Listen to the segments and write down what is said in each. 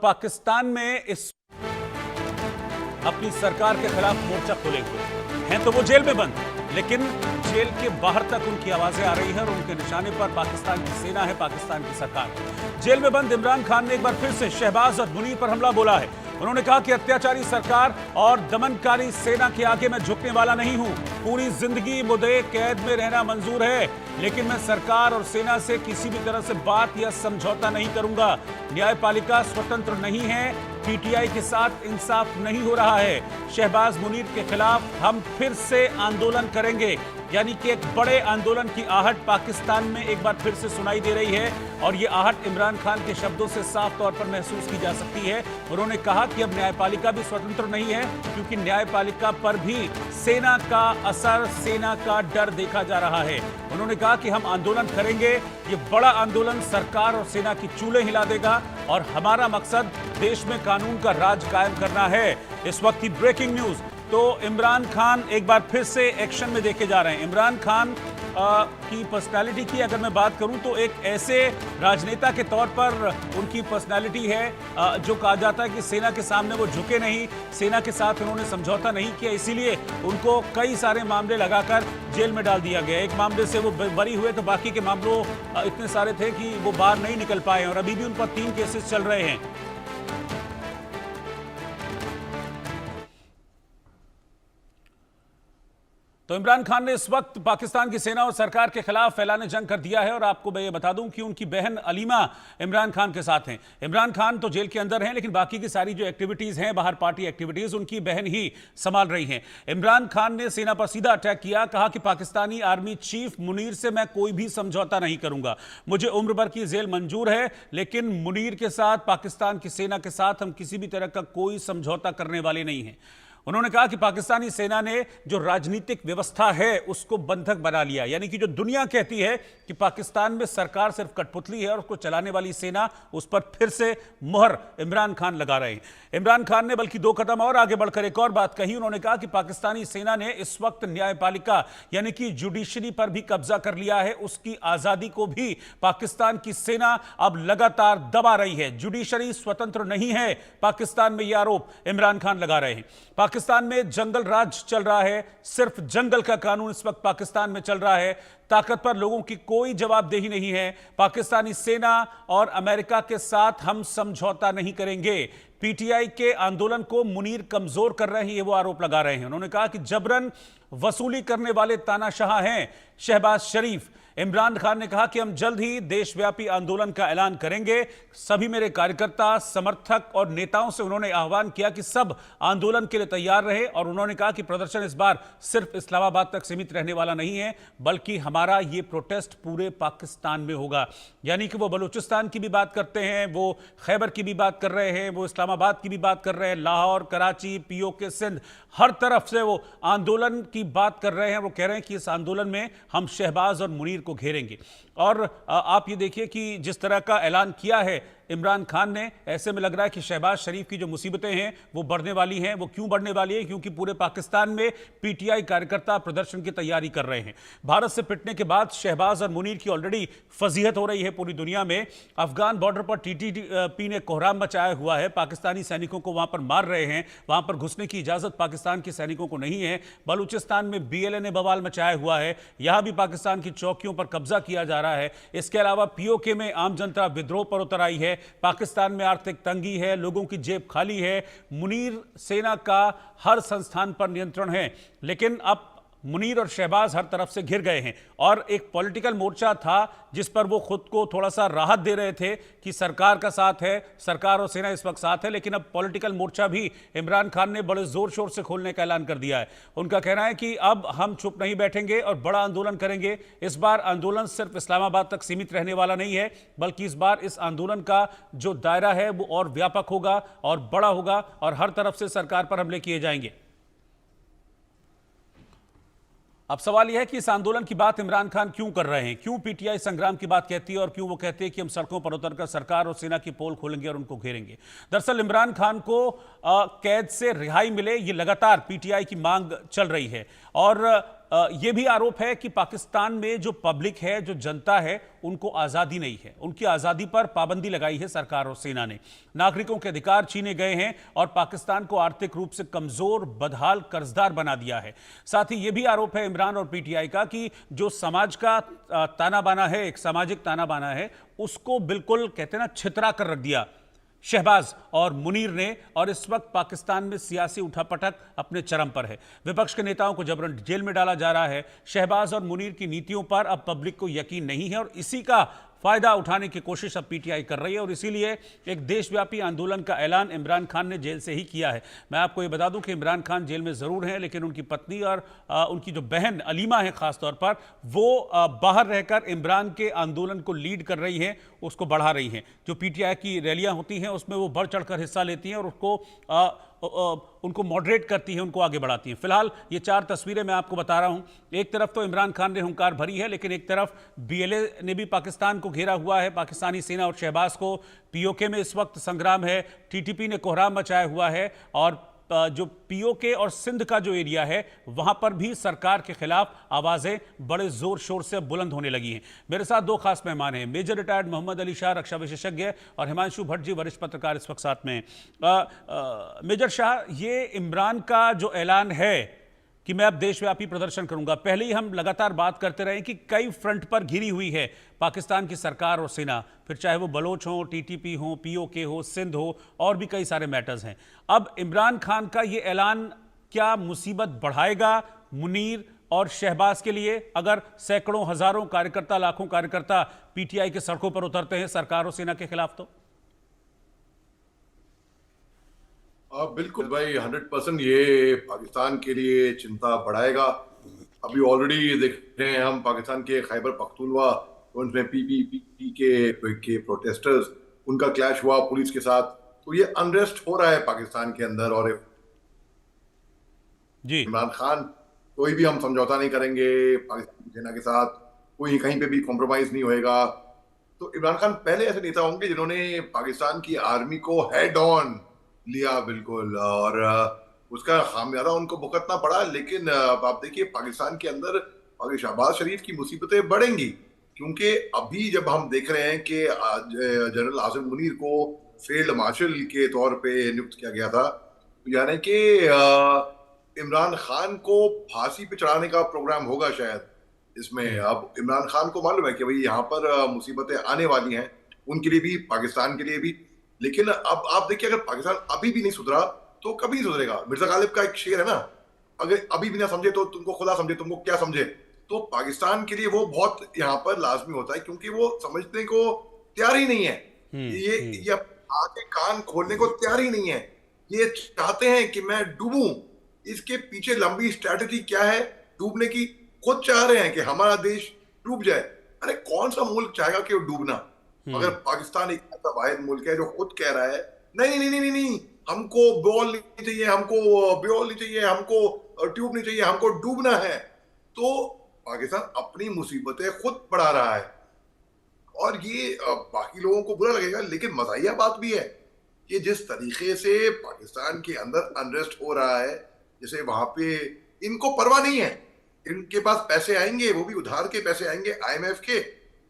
पाकिस्तान में इस अपनी सरकार के खिलाफ मोर्चा खोले हुए हैं तो वो जेल में बंद, लेकिन जेल के बाहर तक उनकी आवाजें आ रही हैं और उनके निशाने पर पाकिस्तान की सेना है, पाकिस्तान की सरकार। जेल में बंद इमरान खान ने एक बार फिर से शहबाज और मुनीर पर हमला बोला है। उन्होंने कहा कि अत्याचारी सरकार और दमनकारी सेना के आगे मैं झुकने वाला नहीं हूं। पूरी जिंदगी मुझे कैद में रहना मंजूर है, लेकिन मैं सरकार और सेना से किसी भी तरह से बात या समझौता नहीं करूंगा। न्यायपालिका स्वतंत्र नहीं है, पीटीआई के साथ इंसाफ नहीं हो रहा है। शहबाज मुनीर के खिलाफ हम फिर से आंदोलन करेंगे, यानी कि एक बड़े आंदोलन की आहट पाकिस्तान में एक बार फिर से सुनाई दे रही है और ये आहट इमरान खान के शब्दों से साफ तौर पर महसूस की जा सकती है। उन्होंने कहा कि अब न्यायपालिका भी स्वतंत्र नहीं है, क्योंकि न्यायपालिका पर भी सेना का असर, सेना का डर देखा जा रहा है। उन्होंने कहा कि हम आंदोलन करेंगे, ये बड़ा आंदोलन सरकार और सेना की चूल्हे हिला देगा और हमारा मकसद देश में कानून का राज कायम करना है। इस वक्त की ब्रेकिंग न्यूज, तो इमरान खान एक बार फिर से एक्शन में देखे जा रहे हैं। इमरान खान की पर्सनालिटी की अगर मैं बात करूं तो एक ऐसे राजनेता के तौर पर उनकी पर्सनालिटी है जो कहा जाता है कि सेना के सामने वो झुके नहीं, सेना के साथ उन्होंने समझौता नहीं किया, इसीलिए उनको कई सारे मामले लगाकर जेल में डाल दिया गया। एक मामले से वो बरी हुए तो बाकी के मामलों इतने सारे थे कि वो बाहर नहीं निकल पाए और अभी भी उन पर 3 केसेस चल रहे हैं। तो इमरान खान ने इस वक्त पाकिस्तान की सेना और सरकार के खिलाफ फैलाने जंग कर दिया है और आपको मैं ये बता दूं कि उनकी बहन अलीमा इमरान खान के साथ हैं। इमरान खान तो जेल के अंदर हैं, लेकिन बाकी की सारी जो एक्टिविटीज हैं बाहर, पार्टी एक्टिविटीज, उनकी बहन ही संभाल रही हैं। इमरान खान ने सेना पर सीधा अटैक किया, कहा कि पाकिस्तानी आर्मी चीफ मुनीर से मैं कोई भी समझौता नहीं करूंगा। मुझे उम्र भर की जेल मंजूर है, लेकिन मुनीर के साथ, पाकिस्तान की सेना के साथ हम किसी भी तरह का कोई समझौता करने वाले नहीं हैं। उन्होंने कहा कि पाकिस्तानी सेना ने जो राजनीतिक व्यवस्था है उसको बंधक बना लिया, यानी कि जो दुनिया कहती है कि पाकिस्तान में सरकार सिर्फ कठपुतली है और उसको चलाने वाली सेना, उस पर फिर से मुहर इमरान खान लगा रहे हैं। इमरान खान ने बल्कि 2 कदम और आगे बढ़कर एक और बात कही। उन्होंने कहा कि पाकिस्तानी सेना ने इस वक्त न्यायपालिका यानी कि जुडिशरी पर भी कब्जा कर लिया है, उसकी आजादी को भी पाकिस्तान की सेना अब लगातार दबा रही है। जुडिशरी स्वतंत्र नहीं है पाकिस्तान में, यह आरोप इमरान खान लगा रहे हैं। पाकिस्तान में जंगल राज चल रहा है, सिर्फ जंगल का कानून इस वक्त पाकिस्तान में चल रहा है। ताकतवर लोगों की कोई जवाबदेही नहीं है। पाकिस्तानी सेना और अमेरिका के साथ हम समझौता नहीं करेंगे। पीटीआई के आंदोलन को मुनीर कमजोर कर रहे हैं, ये वो आरोप लगा रहे हैं। उन्होंने कहा कि जबरन वसूली करने वाले तानाशाह हैं शहबाज शरीफ। इमरान खान ने कहा कि हम जल्द ही देशव्यापी आंदोलन का ऐलान करेंगे। सभी मेरे कार्यकर्ता, समर्थक और नेताओं से उन्होंने आह्वान किया कि सब आंदोलन के लिए तैयार रहे और उन्होंने कहा कि प्रदर्शन इस बार सिर्फ इस्लामाबाद तक सीमित रहने वाला नहीं है, बल्कि हमारा ये प्रोटेस्ट पूरे पाकिस्तान में होगा। यानी कि वो बलूचिस्तान की भी बात करते हैं, वो खैबर की भी बात कर रहे हैं, वो इस्लामाबाद की भी बात कर रहे हैं, लाहौर, कराची, पीओके, सिंध, हर तरफ से वो आंदोलन की बात कर रहे हैं। वो कह रहे हैं कि इस आंदोलन में हम शहबाज और मुनीर को घेरेंगे। और आप ये देखिए कि जिस तरह का ऐलान किया है इमरान खान ने, ऐसे में लग रहा है कि शहबाज शरीफ की जो मुसीबतें हैं वो बढ़ने वाली हैं। वो क्यों बढ़ने वाली है? क्योंकि पूरे पाकिस्तान में पीटीआई कार्यकर्ता प्रदर्शन की तैयारी कर रहे हैं। भारत से पिटने के बाद शहबाज और मुनीर की ऑलरेडी फजीहत हो रही है पूरी दुनिया में। अफगान बॉर्डर पर टीटीपी ने कोहराम मचाया हुआ है, पाकिस्तानी सैनिकों को वहां पर मार रहे हैं, वहां पर घुसने की इजाजत पाकिस्तान के सैनिकों को नहीं है। बलूचिस्तान में बीएलए ने बवाल मचाया हुआ है, यहां भी पाकिस्तान की चौकियों पर कब्जा किया जा रहा है। इसके अलावा पीओके में आम जनता विद्रोह पर उतर आई है। पाकिस्तान में आर्थिक तंगी है, लोगों की जेब खाली है। मुनीर सेना का हर संस्थान पर नियंत्रण है, लेकिन अब मुनीर और शहबाज हर तरफ से घिर गए हैं और एक पॉलिटिकल मोर्चा था जिस पर वो खुद को थोड़ा सा राहत दे रहे थे कि सरकार का साथ है, सरकार और सेना इस वक्त साथ है। लेकिन अब पॉलिटिकल मोर्चा भी इमरान खान ने बड़े जोर शोर से खोलने का ऐलान कर दिया है। उनका कहना है कि अब हम चुप नहीं बैठेंगे और बड़ा आंदोलन करेंगे। इस बार आंदोलन सिर्फ इस्लामाबाद तक सीमित रहने वाला नहीं है, बल्कि इस बार इस आंदोलन का जो दायरा है वो और व्यापक होगा और बड़ा होगा और हर तरफ से सरकार पर हमले किए जाएंगे। अब सवाल यह है कि इस आंदोलन की बात इमरान खान क्यों कर रहे हैं, क्यों पीटीआई संग्राम की बात कहती है और क्यों वो कहते हैं कि हम सड़कों पर उतरकर सरकार और सेना की पोल खोलेंगे और उनको घेरेंगे। दरअसल इमरान खान को कैद से रिहाई मिले, ये लगातार पीटीआई की मांग चल रही है और यह भी आरोप है कि पाकिस्तान में जो पब्लिक है, जो जनता है, उनको आजादी नहीं है। उनकी आजादी पर पाबंदी लगाई है सरकार और सेना ने। नागरिकों के अधिकार छीने गए हैं और पाकिस्तान को आर्थिक रूप से कमजोर, बदहाल, कर्जदार बना दिया है। साथ ही यह भी आरोप है इमरान और पीटीआई का कि जो समाज का ताना बाना है, एक सामाजिक ताना बाना है, उसको बिल्कुल कहते हैं ना छितरा कर रख दिया शहबाज और मुनीर ने। और इस वक्त पाकिस्तान में सियासी उठापटक अपने चरम पर है। विपक्ष के नेताओं को जबरन जेल में डाला जा रहा है। शहबाज और मुनीर की नीतियों पर अब पब्लिक को यकीन नहीं है और इसी का फायदा उठाने की कोशिश अब पीटीआई कर रही है और इसीलिए एक देशव्यापी आंदोलन का ऐलान इमरान खान ने जेल से ही किया है। मैं आपको ये बता दूं कि इमरान खान जेल में जरूर हैं, लेकिन उनकी पत्नी और उनकी जो बहन अलीमा है खासतौर पर, वो बाहर रहकर इमरान के आंदोलन को लीड कर रही हैं, उसको बढ़ा रही हैं। जो पीटीआई की रैलियां होती हैं उसमें वो बढ़ चढ़कर हिस्सा लेती हैं और उनको मॉडरेट करती हैं, उनको आगे बढ़ाती हैं। फिलहाल ये 4 तस्वीरें मैं आपको बता रहा हूं। एक तरफ तो इमरान खान ने हुंकार भरी है, लेकिन एक तरफ बीएलए ने भी पाकिस्तान को घेरा हुआ है, पाकिस्तानी सेना और शहबाज को। पीओके में इस वक्त संग्राम है, टीटीपी ने कोहराम मचाया हुआ है और जो पीओके और सिंध का जो एरिया है वहां पर भी सरकार के खिलाफ आवाजें बड़े जोर शोर से बुलंद होने लगी हैं। मेरे साथ 2 खास मेहमान हैं, मेजर रिटायर्ड मोहम्मद अली शाह, रक्षा विशेषज्ञ, और हिमांशु भट्ट जी, वरिष्ठ पत्रकार, इस वक्त साथ में हैं। मेजर शाह, ये इमरान का जो ऐलान है कि मैं अब देशव्यापी प्रदर्शन करूंगा, पहले ही हम लगातार बात करते रहे कि कई फ्रंट पर घिरी हुई है पाकिस्तान की सरकार और सेना, फिर चाहे वो बलोच हो, टीटीपी हो, पीओके हो, सिंध हो, और भी कई सारे मैटर्स हैं। अब इमरान खान का ये ऐलान क्या मुसीबत बढ़ाएगा मुनीर और शहबाज के लिए, अगर सैकड़ों, हजारों कार्यकर्ता, लाखों कार्यकर्ता पीटीआई के सड़कों पर उतरते हैं सरकार और सेना के खिलाफ? तो बिल्कुल भाई, 100% ये पाकिस्तान के लिए चिंता बढ़ाएगा। अभी ऑलरेडी देख रहे हैं हम पाकिस्तान के खैबर पख्तूनवा, उनमें पीपीपी के प्रोटेस्टर्स, उनका क्लैश हुआ पुलिस के साथ। तो ये अनरेस्ट हो रहा है पाकिस्तान के अंदर। और जी, इमरान खान, कोई भी हम समझौता नहीं करेंगे पाकिस्तान की सेना के साथ, कोई कहीं पे भी कॉम्प्रोमाइज नहीं होएगा। तो इमरान खान पहले ऐसे नेता होंगे जिन्होंने पाकिस्तान की आर्मी को हेड ऑन लिया, बिल्कुल, और उसका खामियाजा उनको भुगतना पड़ा। लेकिन अब आप देखिए पाकिस्तान के अंदर शहबाज शरीफ की मुसीबतें बढ़ेंगी, क्योंकि अभी जब हम देख रहे हैं कि जनरल आसिम मुनीर को फील्ड मार्शल के तौर पे नियुक्त किया गया था, यानी कि इमरान खान को फांसी पे चढ़ाने का प्रोग्राम होगा शायद इसमें। अब इमरान खान को मालूम है कि भाई यहाँ पर मुसीबतें आने वाली हैं, उनके लिए भी, पाकिस्तान के लिए भी। लेकिन अब आप देखिए, अगर पाकिस्तान अभी भी नहीं सुधरा तो कभी नहीं सुधरेगा। मिर्जा गालिब का एक शेर है ना, अगर अभी भी ना समझे तो तुमको खुदा समझे, तुमको क्या समझे। तो पाकिस्तान के लिए वो बहुत यहाँ पर लाजमी होता है, क्योंकि वो समझने को तैयार ही नहीं है। ये आके कान खोलने को तैयार ही नहीं है। ये चाहते हैं कि मैं डूबूं। इसके पीछे लंबी स्ट्रैटेजी क्या है डूबने की? खुद चाह रहे हैं कि हमारा देश डूब जाए। अरे कौन सा मुल्क चाहेगा कि वो डूबना? अगर पाकिस्तान एक ऐसा वाहिद मुल्क है जो खुद कह रहा है नहीं नहीं नहीं नहीं नहीं, हमको बॉल नहीं चाहिए, हमको ब्योल नहीं चाहिए, हमको ट्यूब नहीं चाहिए, हमको डूबना है, तो पाकिस्तान अपनी मुसीबतें खुद बढ़ा रहा है। और ये बाकी लोगों को बुरा लगेगा, लेकिन मज़ाहिया बात भी है कि जिस तरीके से पाकिस्तान के अंदर अनरेस्ट हो रहा है, जैसे वहां पे इनको परवाह नहीं है, इनके पास पैसे आएंगे, वो भी उधार के पैसे आएंगे IMF के,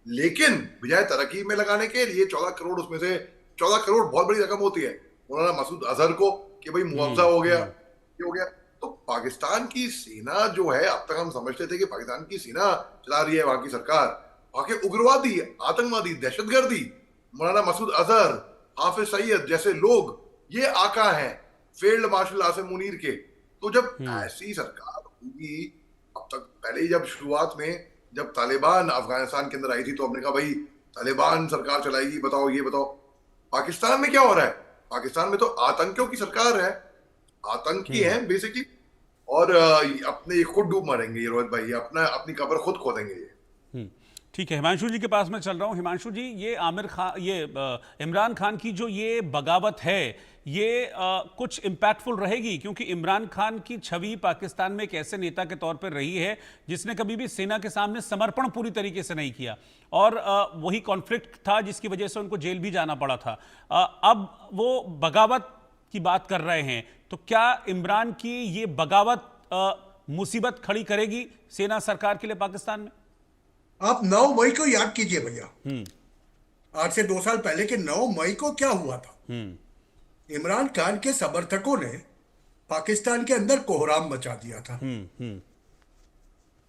लेकिन बजाय तरक्की में लगाने के लिए 14 करोड़, उसमें से 14 करोड़ बहुत बड़ी रकम होती है, मौलाना मसूद अजहर को कि भाई मुआवजा हो गया, ये हो गया। तो पाकिस्तान की सेना जो है, अब तक हम समझते थे कि पाकिस्तान की सेना चला रही है वहां की सरकार, वहां के उग्रवादी, आतंकवादी, दहशतगर्दी, मौलाना मसूद अजहर, हाफिज सईद जैसे लोग, ये आका हैं फील्ड मार्शल आसिम मुनीर के। तो जब ऐसी सरकार होगी, अब तक पहले ही जब शुरुआत में जब तालिबान अफगानिस्तान के अंदर आई थी तो हमने कहा भाई तालिबान सरकार चलाएगी, बताओ ये बताओ। पाकिस्तान में क्या हो रहा है? पाकिस्तान में तो आतंकियों की सरकार है, आतंकी हैं बेसिकली, और अपने खुद डूब मरेंगे ये रोहित भाई, अपनी कब्र खुद खोदेंगे ये। ठीक है, हिमांशु जी के पास मैं चल रहा हूं। हिमांशु जी, ये इमरान खान की जो ये बगावत है, ये कुछ इम्पैक्टफुल रहेगी, क्योंकि इमरान खान की छवि पाकिस्तान में एक ऐसे नेता के तौर पर रही है जिसने कभी भी सेना के सामने समर्पण पूरी तरीके से नहीं किया, और वही कॉन्फ्लिक्ट था जिसकी वजह से उनको जेल भी जाना पड़ा था। अब वो बगावत की बात कर रहे हैं, तो क्या इमरान की ये बगावत मुसीबत खड़ी करेगी सेना सरकार के लिए पाकिस्तान में? आप 9 मई को याद कीजिए भैया, आज से 2 साल पहले के 9 मई को क्या हुआ था। इमरान खान के समर्थकों ने पाकिस्तान के अंदर कोहराम मचा दिया था।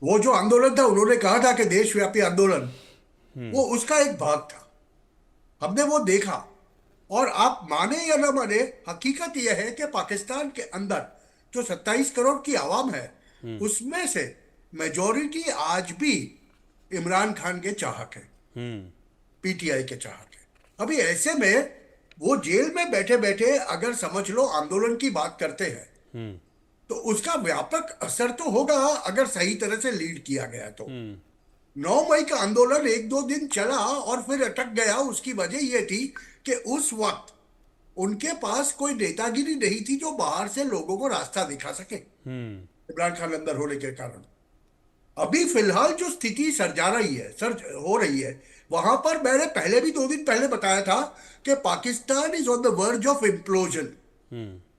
वो जो आंदोलन था, उन्होंने कहा था कि देशव्यापी आंदोलन, वो उसका एक भाग था। हमने वो देखा, और आप माने या ना माने, हकीकत यह है कि पाकिस्तान के अंदर जो 27 करोड़ की आवाम है, उसमें से मेजॉरिटी आज भी इमरान खान के चाहक है, पीटीआई के चाहक है। अभी ऐसे में वो जेल में बैठे बैठे अगर समझ लो आंदोलन की बात करते हैं, तो उसका व्यापक असर तो होगा अगर सही तरह से लीड किया गया तो। 9 मई का आंदोलन 1-2 दिन चला और फिर अटक गया। उसकी वजह यह थी कि उस वक्त उनके पास कोई नेतागिरी नहीं थी जो बाहर से लोगों को रास्ता दिखा सके, इमरान खान अंदर होने के कारण। अभी फिलहाल जो स्थिति हो रही है, वहां पर मैंने पहले भी 2 दिन पहले बताया था कि Pakistan is on the verge of implosion.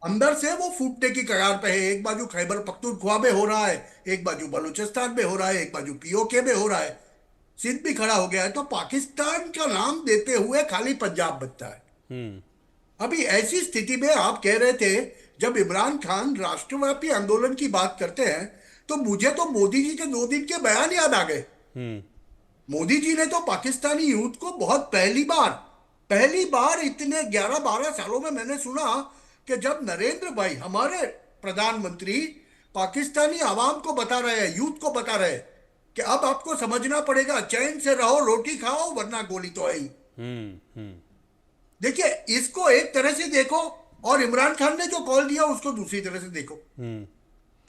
अंदर से वो फूटने की कगार पे है। एक बाजू खैबर पख्तूनख्वा में हो रहा है, एक बाजू बलूचिस्तान में हो रहा है, एक बाजू पीओके में हो रहा है, सिंध भी खड़ा हो गया है। तो पाकिस्तान का नाम देते हुए खाली पंजाब बचता है। अभी ऐसी स्थिति में आप कह रहे थे, जब इमरान खान राष्ट्रव्यापी आंदोलन की बात करते हैं, तो मुझे तो मोदी जी के 2 दिन के बयान याद आ गए। मोदी जी ने तो पाकिस्तानी यूथ को बहुत पहली बार इतने 11-12 सालों में मैंने सुना कि जब नरेंद्र भाई, हमारे प्रधानमंत्री, पाकिस्तानी आवाम को बता रहे हैं, यूथ को बता रहे हैं कि अब आपको समझना पड़ेगा, चैन से रहो, रोटी खाओ, वरना गोली तो है ही। देखिए, इसको एक तरह से देखो, और इमरान खान ने जो कॉल दिया उसको दूसरी तरह से देखो।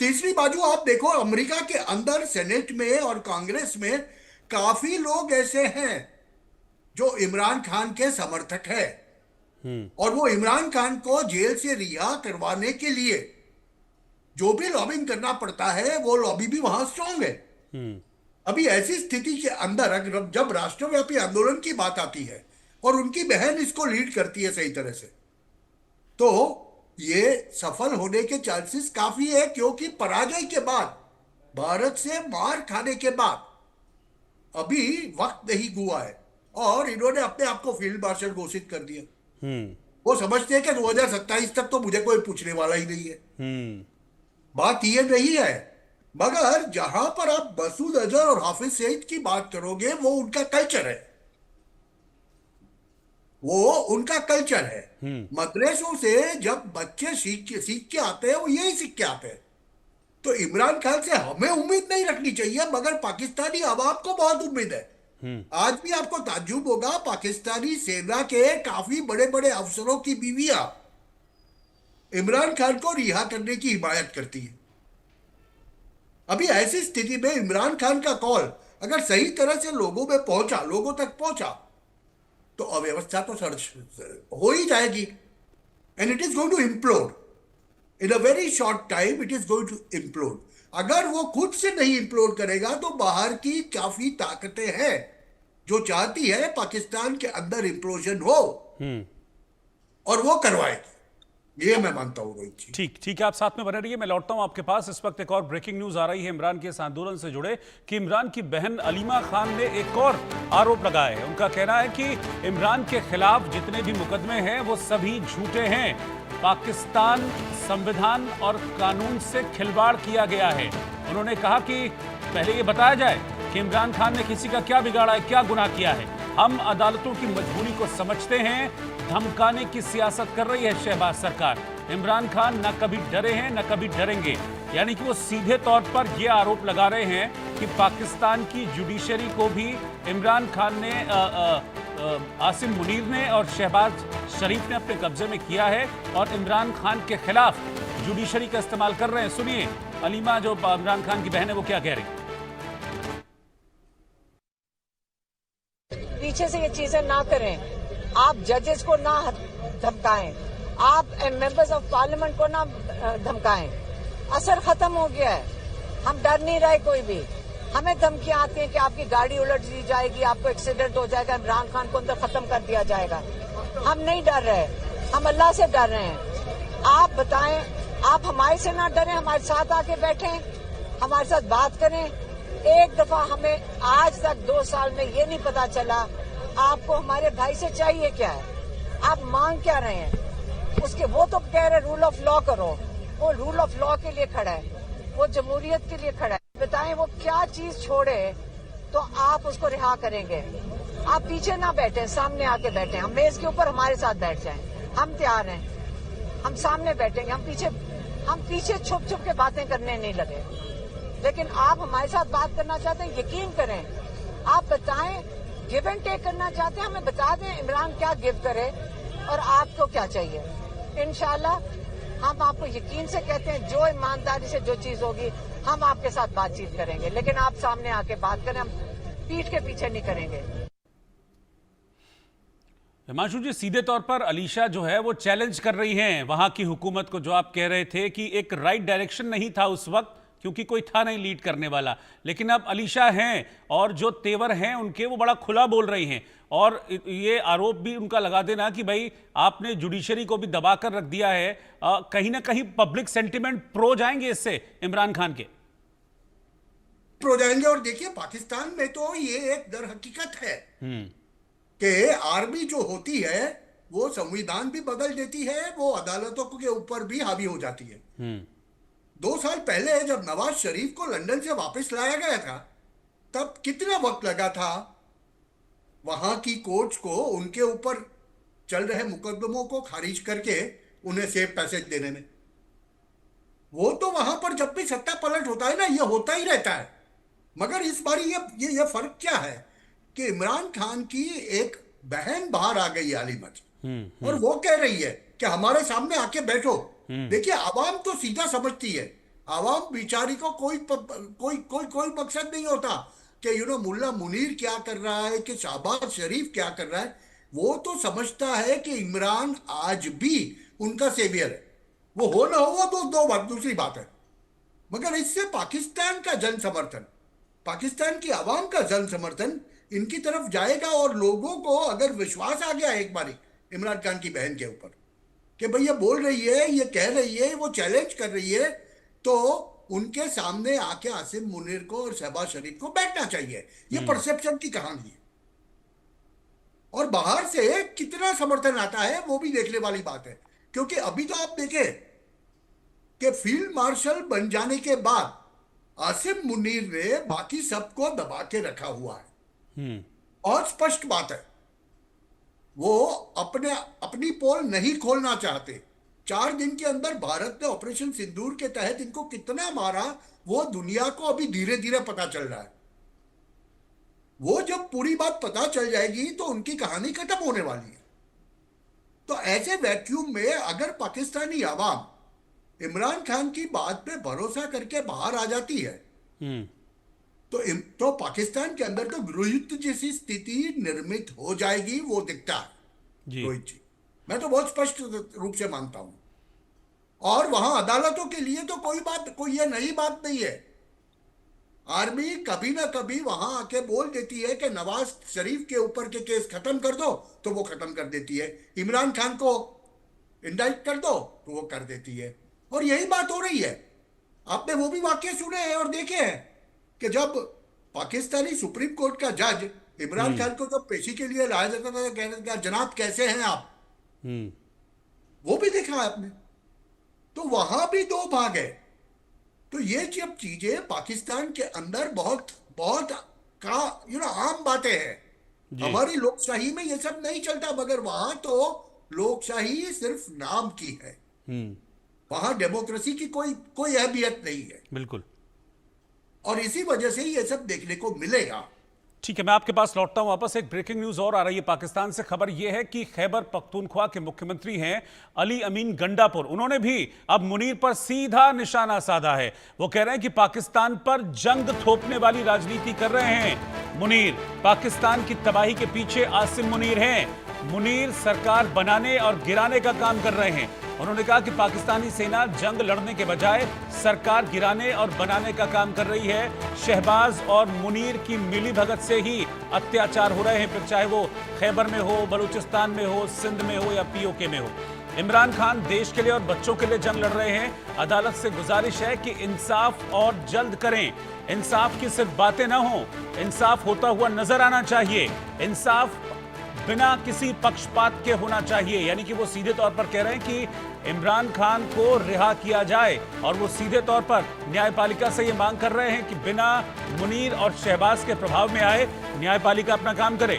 तीसरी बाजू आप देखो, अमेरिका के अंदर सेनेट में और कांग्रेस में काफी लोग ऐसे हैं जो इमरान खान के समर्थक है, और वो इमरान खान को जेल से रिहा करवाने के लिए जो भी लॉबिंग करना पड़ता है, वो लॉबी भी वहां स्ट्रांग है। अभी ऐसी स्थिति के अंदर अगर जब राष्ट्रव्यापी आंदोलन की बात आती है और उनकी बहन इसको लीड करती है सही तरह से, तो ये सफल होने के चांसेस काफी है। क्योंकि पराजय के बाद, भारत से मार खाने के बाद अभी वक्त नहीं हुआ है, और इन्होंने अपने आप को फील्ड मार्शल घोषित कर दिया। वो समझते हैं कि 2027 तक तो मुझे कोई पूछने वाला ही नहीं है। बात ये नहीं है, मगर जहां पर आप मसूद अजहर और हाफिज सईद की बात करोगे, वो उनका कल्चर है, वो उनका कल्चर है। मदरसों से जब बच्चे सीख के आते हैं, वो यही सीख के आते हैं। तो इमरान खान से हमें उम्मीद नहीं रखनी चाहिए, मगर पाकिस्तानी आवाम को बहुत उम्मीद है। आज भी आपको ताज्जुब होगा, पाकिस्तानी सेना के काफी बड़े बड़े अफसरों की बीवियां इमरान खान को रिहा करने की हिमायत करती है। अभी ऐसी स्थिति में इमरान खान का कॉल अगर सही तरह से लोगों तक पहुंचा, तो अव्यवस्था तो हो ही जाएगी, and it is going to implode in a very short time. It is going to implode. अगर वो खुद से नहीं इम्प्लोड करेगा, तो बाहर की काफी ताकतें हैं जो चाहती है पाकिस्तान के अंदर इम्प्लोजन हो, और वो करवाएगी, ये मैं मानता हूं रोहित जी। ठीक है, आप साथ में बने रहिए, मैं लौटता हूं आपके पास। इस वक्त एक और ब्रेकिंग न्यूज आ रही है इमरान के इस आंदोलन से जुड़े कि इमरान की बहन अलीमा खान ने एक और आरोप लगाया है। उनका कहना है कि इमरान के खिलाफ जितने भी मुकदमे हैं वो सभी झूठे हैं, पाकिस्तान संविधान और कानून से खिलवाड़ किया गया है। उन्होंने कहा कि पहले ये बताया जाए कि इमरान खान ने किसी का क्या बिगाड़ा है, क्या गुनाह किया है। हम अदालतों की मजबूरी को समझते हैं, धमकाने की सियासत कर रही है शहबाज सरकार। इमरान खान न कभी डरे हैं न कभी डरेंगे, यानी कि वो सीधे तौर पर ये आरोप लगा रहे हैं कि पाकिस्तान की जुडिशरी को भी इमरान खान ने, आसिम मुनीर ने और शहबाज शरीफ ने अपने कब्जे में किया है, और इमरान खान के खिलाफ जुडिशरी का इस्तेमाल कर रहे हैं। सुनिए अलीमा, जो इमरान खान की बहन है, वो क्या कह रही है। पीछे से ये चीजें ना करें, आप जजेस को ना धमकाएं, आप मेंबर्स ऑफ पार्लियामेंट को ना धमकाएं। असर खत्म हो गया है, हम डर नहीं रहे कोई भी। हमें धमकियां आती हैं कि आपकी गाड़ी उलट दी जाएगी, आपको एक्सीडेंट हो जाएगा, इमरान खान को अंदर खत्म कर दिया जाएगा। हम नहीं डर रहे, हम अल्लाह से डर रहे हैं। आप बताएं, आप हमारे से ना डरें, हमारे साथ आके बैठें, हमारे साथ बात करें। एक दफा हमें आज तक 2 साल में ये नहीं पता चला आपको हमारे भाई से चाहिए क्या है, आप मांग क्या रहे हैं। उसके वो तो कह रहे रूल ऑफ लॉ करो, वो रूल ऑफ लॉ के लिए खड़ा है, वो जमहूरियत के लिए खड़ा है। बताएं वो क्या चीज छोड़े तो आप उसको रिहा करेंगे। आप पीछे ना बैठे, सामने आके बैठे, हम मेज के ऊपर हमारे साथ बैठ जाएं, हम तैयार हैं, हम सामने बैठेंगे, हम पीछे छुप छुप के बातें करने नहीं लगे। लेकिन आप हमारे साथ बात करना चाहते हैं, यकीन करें, आप बताएं, गिव एंड टेक करना चाहते हैं, हमें बता दें इमरान क्या गिव करे और आपको क्या चाहिए। इंशाल्लाह हम आपको यकीन से कहते हैं जो ईमानदारी से जो चीज होगी हम आपके साथ बातचीत करेंगे, लेकिन आप सामने आके बात करें, हम पीठ के पीछे नहीं करेंगे। हिमांशु जी, सीधे तौर पर अलीशा जो है वो चैलेंज कर रही हैं वहां की हुकूमत को, जो आप कह रहे थे कि एक राइट डायरेक्शन नहीं था उस वक्त क्योंकि कोई था नहीं लीड करने वाला, लेकिन अब अलीशा हैं और जो तेवर हैं उनके वो बड़ा खुला बोल रही हैं। और ये आरोप भी उनका लगा देना कि भाई आपने जुडिशरी को भी दबाकर रख दिया है, कहीं ना कहीं पब्लिक सेंटिमेंट प्रो जाएंगे इससे इमरान खान के, प्रो जाएंगे। और देखिए पाकिस्तान में तो ये एक दर हकीकत है कि आर्मी जो होती है वो संविधान भी बदल देती है, वो अदालतों के ऊपर भी हावी हो जाती है। 2 साल पहले जब नवाज शरीफ को लंदन से वापस लाया गया था तब कितना वक्त लगा था वहां की कोर्ट्स को उनके ऊपर चल रहे मुकदमों को खारिज करके उन्हें सेफ पैसेज देने में। वो तो वहां पर जब भी सत्ता पलट होता है ना, ये होता ही रहता है। मगर इस बार ये फर्क क्या है कि इमरान खान की एक बहन बाहर आ गई आलिमत, और वो कह रही है कि हमारे सामने आके बैठो। देखिए आवाम तो सीधा समझती है, आवाम बेचारी को कोई मकसद नहीं होता कि मुल्ला मुनीर क्या कर रहा है, कि शहबाज शरीफ क्या कर रहा है। वो तो समझता है कि इमरान आज भी उनका सेवियर है। वो हो ना हो वो तो दूसरी बात है, मगर इससे पाकिस्तान का जन समर्थन, पाकिस्तान की आवाम का जन समर्थन इनकी तरफ जाएगा। और लोगों को अगर विश्वास आ गया एक बारी इमरान खान की बहन के ऊपर कि भाई ये बोल रही है, ये कह रही है, वो चैलेंज कर रही है, तो उनके सामने आके आसिम मुनीर को और शहबाज शरीफ को बैठना चाहिए। ये परसेप्शन की कहानी है, और बाहर से कितना समर्थन आता है वो भी देखने वाली बात है। क्योंकि अभी तो आप देखें कि फील्ड मार्शल बन जाने के बाद आसिम मुनीर ने बाकी सबको दबा के रखा हुआ है, और स्पष्ट बात है वो अपनी पोल नहीं खोलना चाहते। 4 दिन के अंदर भारत ने ऑपरेशन सिंदूर के तहत इनको कितना मारा वो दुनिया को अभी धीरे धीरे पता चल रहा है। वो जब पूरी बात पता चल जाएगी तो उनकी कहानी खत्म होने वाली है। तो ऐसे वैक्यूम में अगर पाकिस्तानी आवाम इमरान खान की बात पे भरोसा करके बाहर आ जाती है तो पाकिस्तान के अंदर तो गृहयुद्ध जैसी स्थिति निर्मित हो जाएगी, वो दिखता है रोहित जी। मैं तो बहुत स्पष्ट रूप से मानता हूं। और वहां अदालतों के लिए तो कोई ये नई बात नहीं है। आर्मी कभी ना कभी वहां आके बोल देती है कि नवाज शरीफ के ऊपर के केस खत्म कर दो, तो वो खत्म कर देती है। इमरान खान को इंडाइट कर दो तो वो कर देती है। और यही बात हो रही है। आपने वो भी वाकये सुने हैं और देखे हैं कि जब पाकिस्तानी सुप्रीम कोर्ट का जज इमरान खान को जब पेशी के लिए लाया जाता था, कहने का जनाब कैसे हैं आप, वो भी देखा आपने। तो वहां भी 2 भाग है। तो ये जब चीजें पाकिस्तान के अंदर बहुत बहुत आम बातें हैं। हमारी लोकशाही में ये सब नहीं चलता, मगर वहां तो लोकशाही सिर्फ नाम की है। वहां डेमोक्रेसी की कोई अहमियत नहीं है। बिल्कुल। और इसी वजह से ये सब देखने को मिलेगा। ठीक है, मैं आपके पास लौटता हूं वापस। एक ब्रेकिंग न्यूज और आ रही है पाकिस्तान से। खबर यह है कि खैबर पख्तूनख्वा के मुख्यमंत्री हैं अली अमीन गंडापुर, उन्होंने भी अब मुनीर पर सीधा निशाना साधा है। वो कह रहे हैं कि पाकिस्तान पर जंग थोपने वाली राजनीति कर रहे हैं मुनीर। पाकिस्तान की तबाही के पीछे आसिम मुनीर हैं। मुनीर सरकार बनाने और गिराने का काम कर रहे हैं। उन्होंने कहा कि पाकिस्तानी सेना जंग लड़ने के बजाय सरकार गिराने और बनाने का काम कर रही है। शहबाज और मुनीर की मिलीभगत से ही अत्याचार हो रहे हैं, फिर चाहे वो खैबर में हो, बलूचिस्तान में हो, सिंध में हो या पीओके में हो। इमरान खान देश के लिए और बच्चों के लिए जंग लड़ रहे हैं। अदालत से गुजारिश है कि इंसाफ और जल्द करें। इंसाफ की सिर्फ बातें ना हो, इंसाफ होता हुआ नजर आना चाहिए। इंसाफ बिना किसी पक्षपात के होना चाहिए। यानी कि वो सीधे तौर पर कह रहे हैं कि इमरान खान को रिहा किया जाए और वो सीधे तौर पर न्यायपालिका से ये मांग कर रहे हैं कि बिना मुनीर और शहबाज के प्रभाव में आए न्यायपालिका अपना काम करे।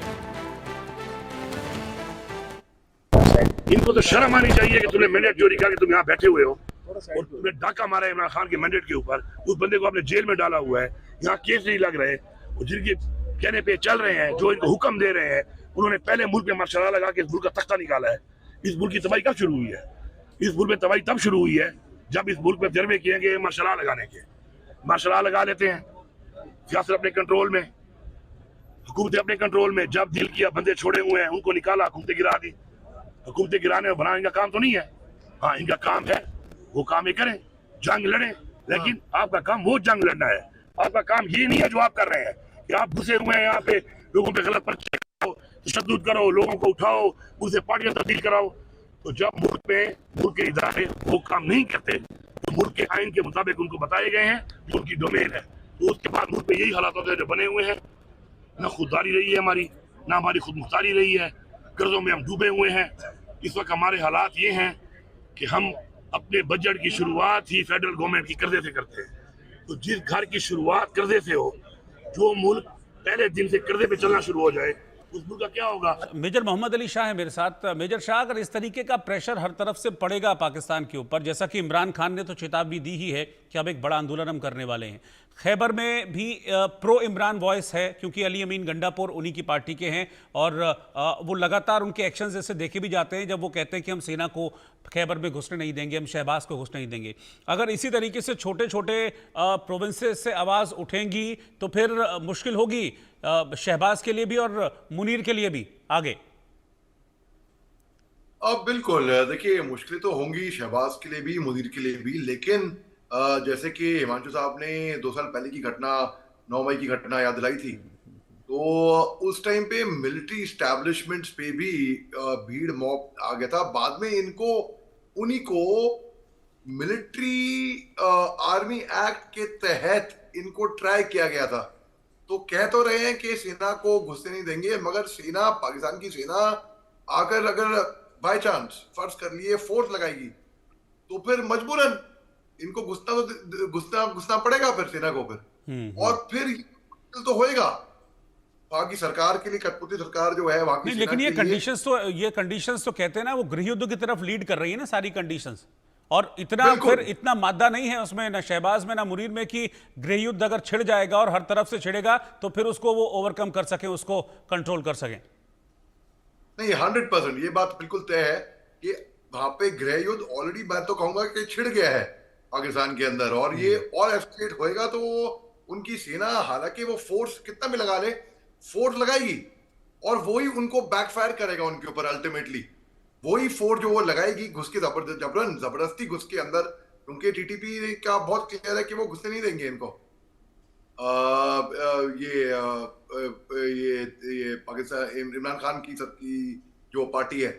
इनको तो शर्म आनी चाहिए कि तुमने मैंडेट चोरी किया, कि तुम यहाँ बैठे हुए हो और तुमने डाका मारा इमरान खान के मैंडेट के ऊपर। उस बंदे को आपने जेल में डाला हुआ है, यहाँ केस नहीं लग रहे और जिनके कहने पे चल रहे हैं, जो इनको हुक्म दे रहे हैं, उन्होंने पहले मुल्क में मार्शल लगा के इस मुल्क का तख्ता निकाला है। इस मुल्क की तबाही कब शुरू हुई है? इस मुल्क में तबाही तब शुरू हुई है जब इस मुल्क में तजर्बे किए गए मार्शल लगाने के। मार्शल लगा लेते हैं, सियासत अपने कंट्रोल में, हुकूमतें अपने कंट्रोल में। जब दिल किया बंदे छोड़े हुए हैं, उनको निकाला, हुकूमतें गिरा दी। हुकूमतें गिराने और बनाने का काम तो नहीं है। हाँ, इनका काम है, वो काम ही करें, जंग लड़ें, लेकिन आपका काम वो जंग लड़ना है। आपका काम ये नहीं है जो आप कर रहे हैं कि आप घुसे हुए हैं यहाँ पे, लोगों पे गलत पर्चे करो, तशद्दुद करो, लोगों को उठाओ, उनसे पार्टियां तब्दील कराओ। तो जब मुल्क में मुल्क के इदारे वो काम नहीं करते, तो मुल्क के आइन के मुताबिक उनको बताए गए हैं जो उनकी डोमेन है, तो उसके बाद मुल्क में यही हालात होते हैं जो बने हुए हैं। ना खुददारी रही है हमारी, ना हमारी खुद मुख्तारी रही है, कर्जों में हम डूबे हुए हैं। इस वक्त हमारे हालात ये हैं कि हम अपने बजट की शुरुआत ही फेडरल गवर्नमेंट की कर्जे से करते हैं। तो जिस घर की शुरुआत कर्जे से हो, जो मुल्क पहले दिन से कर्जे पे चलना शुरू हो जाए, उस मुल्क का क्या होगा? मेजर मोहम्मद अली शाह है मेरे साथ। मेजर शाह, अगर इस तरीके का प्रेशर हर तरफ से पड़ेगा पाकिस्तान के ऊपर, जैसा कि इमरान खान ने तो चेतावनी दी ही है कि अब एक बड़ा आंदोलन हम करने वाले हैं। खैबर में भी प्रो इमरान वॉइस है, क्योंकि अली अमीन गंडापुर उन्हीं की पार्टी के हैं और वो लगातार उनके एक्शन जैसे देखे भी जाते हैं जब वो कहते हैं कि हम सेना को खैबर में घुसने नहीं देंगे, हम शहबाज को घुसने नहीं देंगे। अगर इसी तरीके से छोटे छोटे प्रोविंसेस से आवाज़ उठेंगी तो फिर मुश्किल होगी शहबाज के लिए भी और मुनीर के लिए भी आगे। अब बिल्कुल देखिए, मुश्किलें तो होंगी शहबाज के लिए भी, मुनीर के लिए भी, लेकिन जैसे कि हिमांशु साहब ने 2 साल पहले की घटना, 9 मई की घटना याद दिलाई थी, तो उस टाइम पे मिलिट्री इस्टेब्लिशमेंट्स पे भी भीड़ मॉब आ गया था। बाद में इनको उन्हीं को मिलिट्री आर्मी एक्ट के तहत इनको ट्राई किया गया था। तो कह तो रहे हैं कि सेना को घुसने नहीं देंगे, मगर सेना, पाकिस्तान की सेना आकर अगर बाय चांस फर्ज कर लिए फोर्स लगाएगी तो फिर मजबूरन इनको घुसना पड़ेगा फिर सेना को फिर, और फिर तो होएगा वहां की सरकार के लिए, कठपुतली सरकार जो है वहां की। लेकिन ये कंडीशंस तो कहते हैं ना, वो गृह युद्ध की तरफ लीड कर रही है ना सारी कंडीशंस, और इतना मादा नहीं है उसमें, ना शहबाज में ना मुनीर में, कि गृह युद्ध अगर छिड़ जाएगा और हर तरफ से छिड़ेगा तो फिर उसको वो ओवरकम कर सके, उसको कंट्रोल कर सके। नहीं, 100% ये बात बिल्कुल तय है कि वहां पे गृह युद्ध ऑलरेडी, मैं तो कहूंगा कि छिड़ गया है पाकिस्तान के अंदर, और ये और एस्केलेट होएगा। तो उनकी सेना, हालांकि वो फोर्स कितना भी लगा ले, फोर्स लगाएगी और वही उनको बैकफायर करेगा उनके ऊपर। अल्टीमेटली वही फोर्स जो वो लगाएगी घुस के, जबरदस्ती घुस के अंदर, क्योंकि टीटीपी का बहुत क्लियर है कि वो घुसने नहीं देंगे इनको। ये पाकिस्तान, इमरान खान की जो पार्टी है।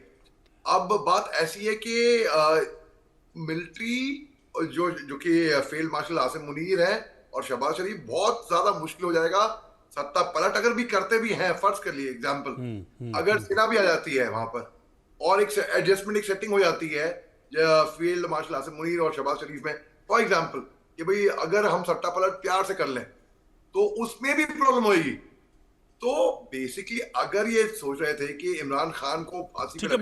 अब बात ऐसी है कि मिलिट्री जो कि फील्ड मार्शल आसिम मुनीर है और शहबाज शरीफ, बहुत ज्यादा मुश्किल हो जाएगा। सत्ता पलट अगर भी करते भी हैं, फर्ज कर लिए एग्जाम्पल, अगर सेना भी आ जाती है वहां पर और एक एडजस्टमेंट, एक सेटिंग हो जाती है फील्ड मार्शल आसिम मुनीर और शहबाज शरीफ में, फॉर एग्जाम्पल, कि भाई अगर हम सट्टा पलट प्यार से कर लें तो उसमें भी प्रॉब्लम होगी। तो बेसिकली अगर ये सोच रहे थे कि इमरान खान को फांसी पे